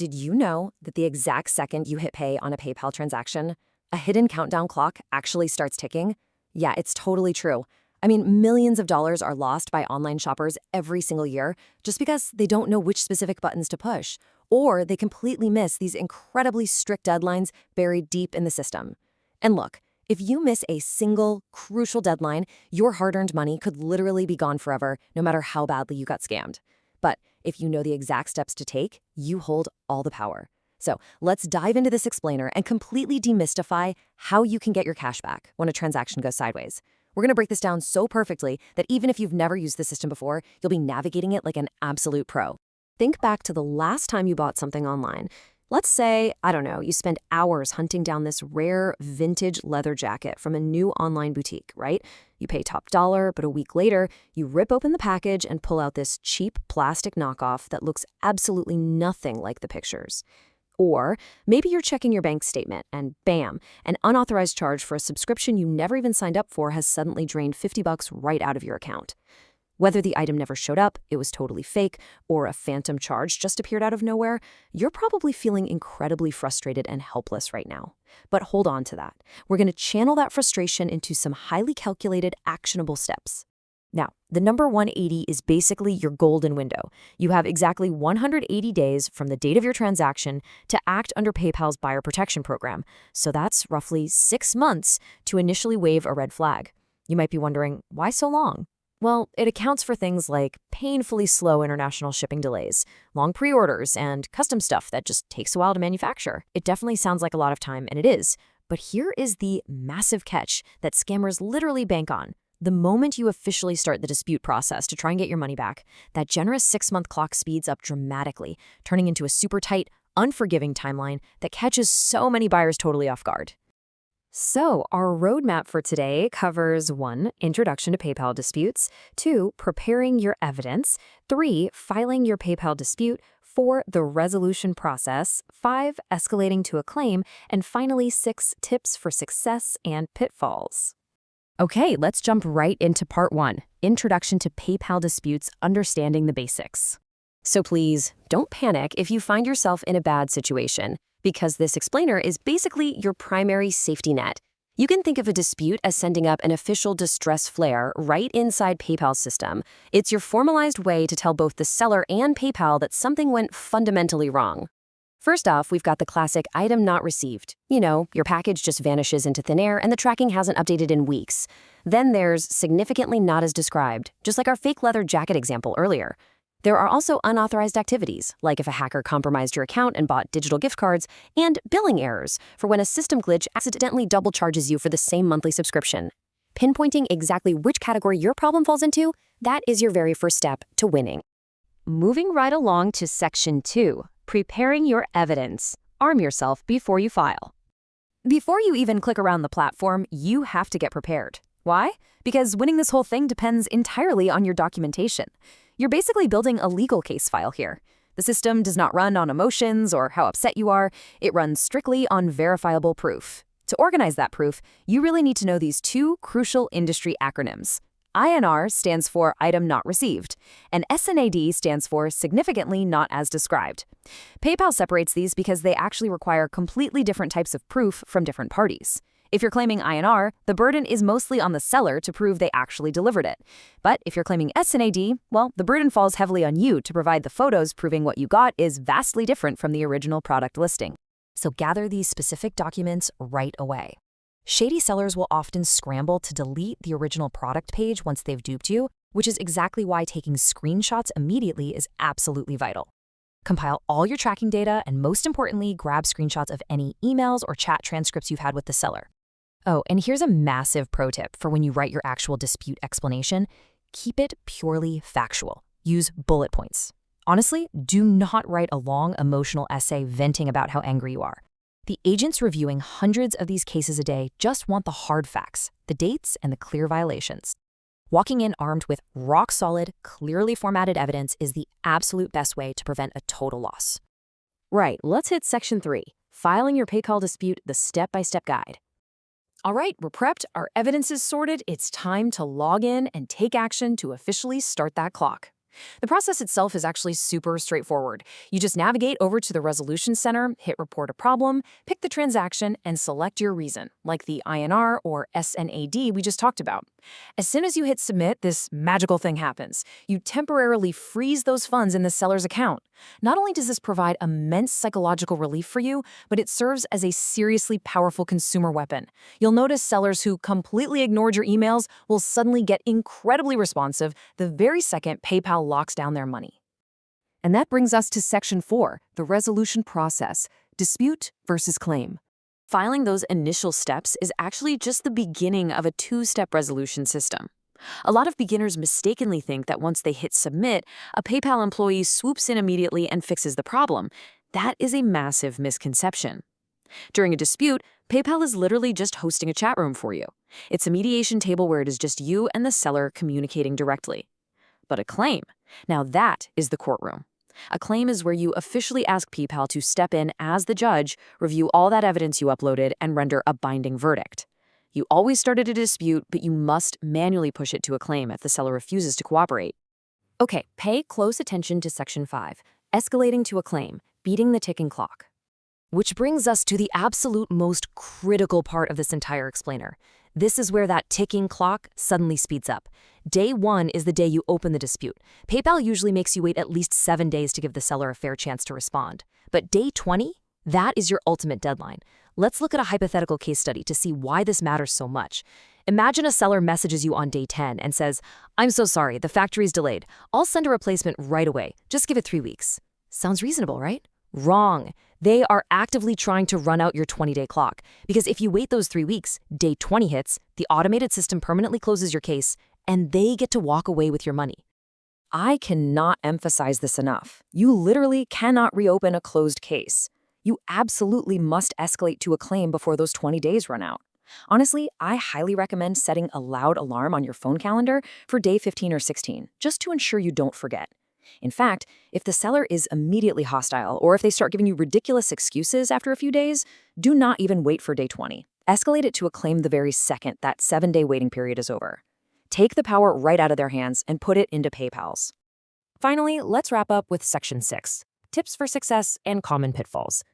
Did you know that the exact second you hit pay on a PayPal transaction, a hidden countdown clock actually starts ticking? Yeah, it's totally true. I mean, millions of dollars are lost by online shoppers every single year just because they don't know which specific buttons to push, or they completely miss these incredibly strict deadlines buried deep in the system. And look, if you miss a single crucial deadline, your hard-earned money could literally be gone forever, no matter how badly you got scammed. But if you know the exact steps to take, you hold all the power. So let's dive into this explainer and completely demystify how you can get your cash back when a transaction goes sideways. We're going to break this down so perfectly that even if you've never used the system before, you'll be navigating it like an absolute pro. Think back to the last time you bought something online. Let's say, I don't know, you spend hours hunting down this rare vintage leather jacket from a new online boutique, right? You pay top dollar, but a week later, you rip open the package and pull out this cheap plastic knockoff that looks absolutely nothing like the pictures. Or maybe you're checking your bank statement and bam, an unauthorized charge for a subscription you never even signed up for has suddenly drained $50 right out of your account. Whether the item never showed up, it was totally fake, or a phantom charge just appeared out of nowhere, you're probably feeling incredibly frustrated and helpless right now. But hold on to that. We're going to channel that frustration into some highly calculated, actionable steps. Now, the number 180 is basically your golden window. You have exactly 180 days from the date of your transaction to act under PayPal's buyer protection program. So that's roughly 6 months to initially wave a red flag. You might be wondering, why so long? Well, it accounts for things like painfully slow international shipping delays, long pre-orders, and custom stuff that just takes a while to manufacture. It definitely sounds like a lot of time, and it is. But here is the massive catch that scammers literally bank on. The moment you officially start the dispute process to try and get your money back, that generous 6-month clock speeds up dramatically, turning into a super tight, unforgiving timeline that catches so many buyers totally off guard. So, our roadmap for today covers 1. Introduction to PayPal disputes, 2. Preparing your evidence, 3. Filing your PayPal dispute, 4. The resolution process, 5. Escalating to a claim, and finally 6. Tips for success and pitfalls. Okay, let's jump right into part 1, Introduction to PayPal disputes, understanding the basics. So please, don't panic if you find yourself in a bad situation, because this explainer is basically your primary safety net. You can think of a dispute as sending up an official distress flare right inside PayPal's system. It's your formalized way to tell both the seller and PayPal that something went fundamentally wrong. First off, we've got the classic item not received. You know, your package just vanishes into thin air and the tracking hasn't updated in weeks. Then there's significantly not as described, just like our fake leather jacket example earlier. There are also unauthorized activities, like if a hacker compromised your account and bought digital gift cards, and billing errors, for when a system glitch accidentally double charges you for the same monthly subscription. Pinpointing exactly which category your problem falls into, that is your very first step to winning. Moving right along to section 2, preparing your evidence. Arm yourself before you file. Before you even click around the platform, you have to get prepared. Why? Because winning this whole thing depends entirely on your documentation. You're basically building a legal case file here. The system does not run on emotions or how upset you are. It runs strictly on verifiable proof. To organize that proof, you really need to know these 2 crucial industry acronyms. INR stands for Item Not Received, and SNAD stands for Significantly Not As Described. PayPal separates these because they actually require completely different types of proof from different parties. If you're claiming INR, the burden is mostly on the seller to prove they actually delivered it. But if you're claiming SNAD, well, the burden falls heavily on you to provide the photos proving what you got is vastly different from the original product listing. So gather these specific documents right away. Shady sellers will often scramble to delete the original product page once they've duped you, which is exactly why taking screenshots immediately is absolutely vital. Compile all your tracking data and, most importantly, grab screenshots of any emails or chat transcripts you've had with the seller. Oh, and here's a massive pro tip for when you write your actual dispute explanation. Keep it purely factual. Use bullet points. Honestly, do not write a long emotional essay venting about how angry you are. The agents reviewing hundreds of these cases a day just want the hard facts, the dates, and the clear violations. Walking in armed with rock-solid, clearly formatted evidence is the absolute best way to prevent a total loss. Right, let's hit section 3, filing your PayPal dispute, the step-by-step guide. All right, we're prepped, our evidence is sorted, it's time to log in and take action to officially start that clock. The process itself is actually super straightforward. You just navigate over to the Resolution Center, hit Report a Problem, pick the transaction, and select your reason, like the INR or SNAD we just talked about. As soon as you hit Submit, this magical thing happens. You temporarily freeze those funds in the seller's account. Not only does this provide immense psychological relief for you, but it serves as a seriously powerful consumer weapon. You'll notice sellers who completely ignored your emails will suddenly get incredibly responsive the very second PayPal locks down their money. And that brings us to Section 4, the resolution process, dispute versus claim. Filing those initial steps is actually just the beginning of a two-step resolution system. A lot of beginners mistakenly think that once they hit submit, a PayPal employee swoops in immediately and fixes the problem. That is a massive misconception. During a dispute, PayPal is literally just hosting a chat room for you. It's a mediation table where it is just you and the seller communicating directly. But a claim, now that is the courtroom. A claim is where you officially ask PayPal to step in as the judge, review all that evidence you uploaded, and render a binding verdict. You always start at a dispute, but you must manually push it to a claim if the seller refuses to cooperate. Okay, pay close attention to Section 5, escalating to a claim, beating the ticking clock. Which brings us to the absolute most critical part of this entire explainer. This is where that ticking clock suddenly speeds up. Day 1 is the day you open the dispute. PayPal usually makes you wait at least 7 days to give the seller a fair chance to respond. But day 20? That is your ultimate deadline. Let's look at a hypothetical case study to see why this matters so much. Imagine a seller messages you on day 10 and says, "I'm so sorry, the factory's delayed. I'll send a replacement right away. Just give it 3 weeks." Sounds reasonable, right? Wrong. They are actively trying to run out your 20-day clock, because if you wait those 3 weeks, day 20 hits, the automated system permanently closes your case, and they get to walk away with your money. I cannot emphasize this enough. You literally cannot reopen a closed case. You absolutely must escalate to a claim before those 20 days run out. Honestly, I highly recommend setting a loud alarm on your phone calendar for day 15 or 16, just to ensure you don't forget. In fact, if the seller is immediately hostile or if they start giving you ridiculous excuses after a few days, do not even wait for day 20. Escalate it to a claim the very second that 7-day waiting period is over. Take the power right out of their hands and put it into PayPal's. Finally, let's wrap up with Section 6, tips for success and common pitfalls.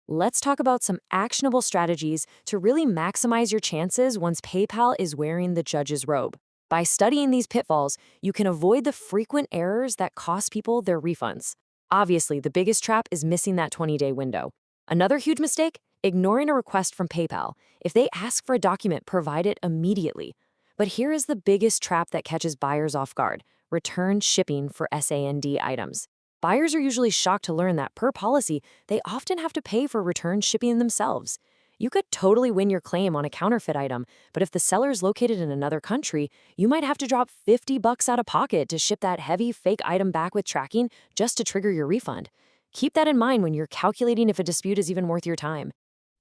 Let's talk about some actionable strategies to really maximize your chances once PayPal is wearing the judge's robe. By studying these pitfalls, you can avoid the frequent errors that cost people their refunds. Obviously, the biggest trap is missing that 20-day window. Another huge mistake? Ignoring a request from PayPal. If they ask for a document, provide it immediately. But here is the biggest trap that catches buyers off guard: return shipping for SAND items. Buyers are usually shocked to learn that per policy, they often have to pay for return shipping themselves. You could totally win your claim on a counterfeit item, but if the seller is located in another country, you might have to drop $50 out of pocket to ship that heavy fake item back with tracking just to trigger your refund. Keep that in mind when you're calculating if a dispute is even worth your time.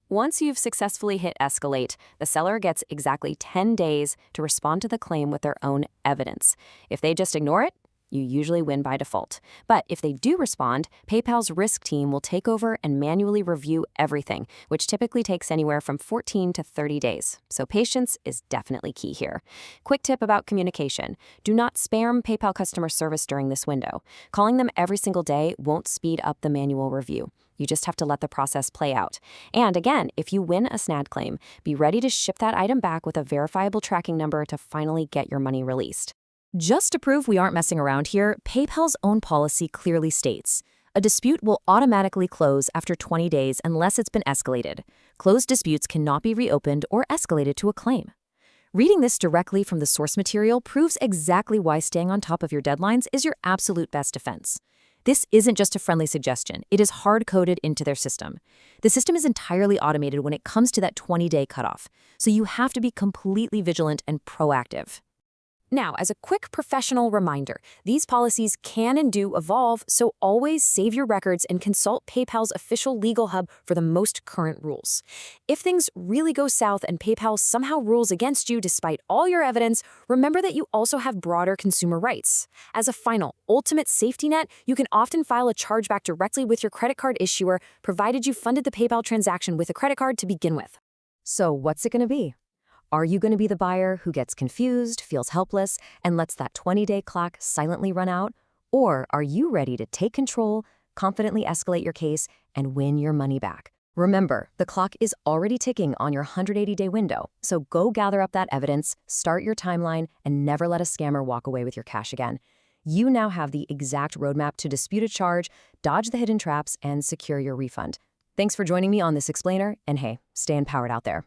Once you've successfully hit escalate, the seller gets exactly 10 days to respond to the claim with their own evidence. If they just ignore it, you usually win by default. But if they do respond, PayPal's risk team will take over and manually review everything, which typically takes anywhere from 14 to 30 days. So patience is definitely key here. Quick tip about communication: do not spam PayPal customer service during this window. Calling them every single day won't speed up the manual review. You just have to let the process play out. And again, if you win a SNAD claim, be ready to ship that item back with a verifiable tracking number to finally get your money released. Just to prove we aren't messing around here, PayPal's own policy clearly states, a dispute will automatically close after 20 days unless it's been escalated. Closed disputes cannot be reopened or escalated to a claim. Reading this directly from the source material proves exactly why staying on top of your deadlines is your absolute best defense. This isn't just a friendly suggestion, it is hard-coded into their system. The system is entirely automated when it comes to that 20-day cutoff, so you have to be completely vigilant and proactive. Now, as a quick professional reminder, these policies can and do evolve, so always save your records and consult PayPal's official legal hub for the most current rules. If things really go south and PayPal somehow rules against you despite all your evidence, remember that you also have broader consumer rights. As a final, ultimate safety net, you can often file a chargeback directly with your credit card issuer, provided you funded the PayPal transaction with a credit card to begin with. So what's it going to be? Are you going to be the buyer who gets confused, feels helpless, and lets that 20-day clock silently run out? Or are you ready to take control, confidently escalate your case, and win your money back? Remember, the clock is already ticking on your 180-day window, so go gather up that evidence, start your timeline, and never let a scammer walk away with your cash again. You now have the exact roadmap to dispute a charge, dodge the hidden traps, and secure your refund. Thanks for joining me on this explainer, and hey, stay empowered out there.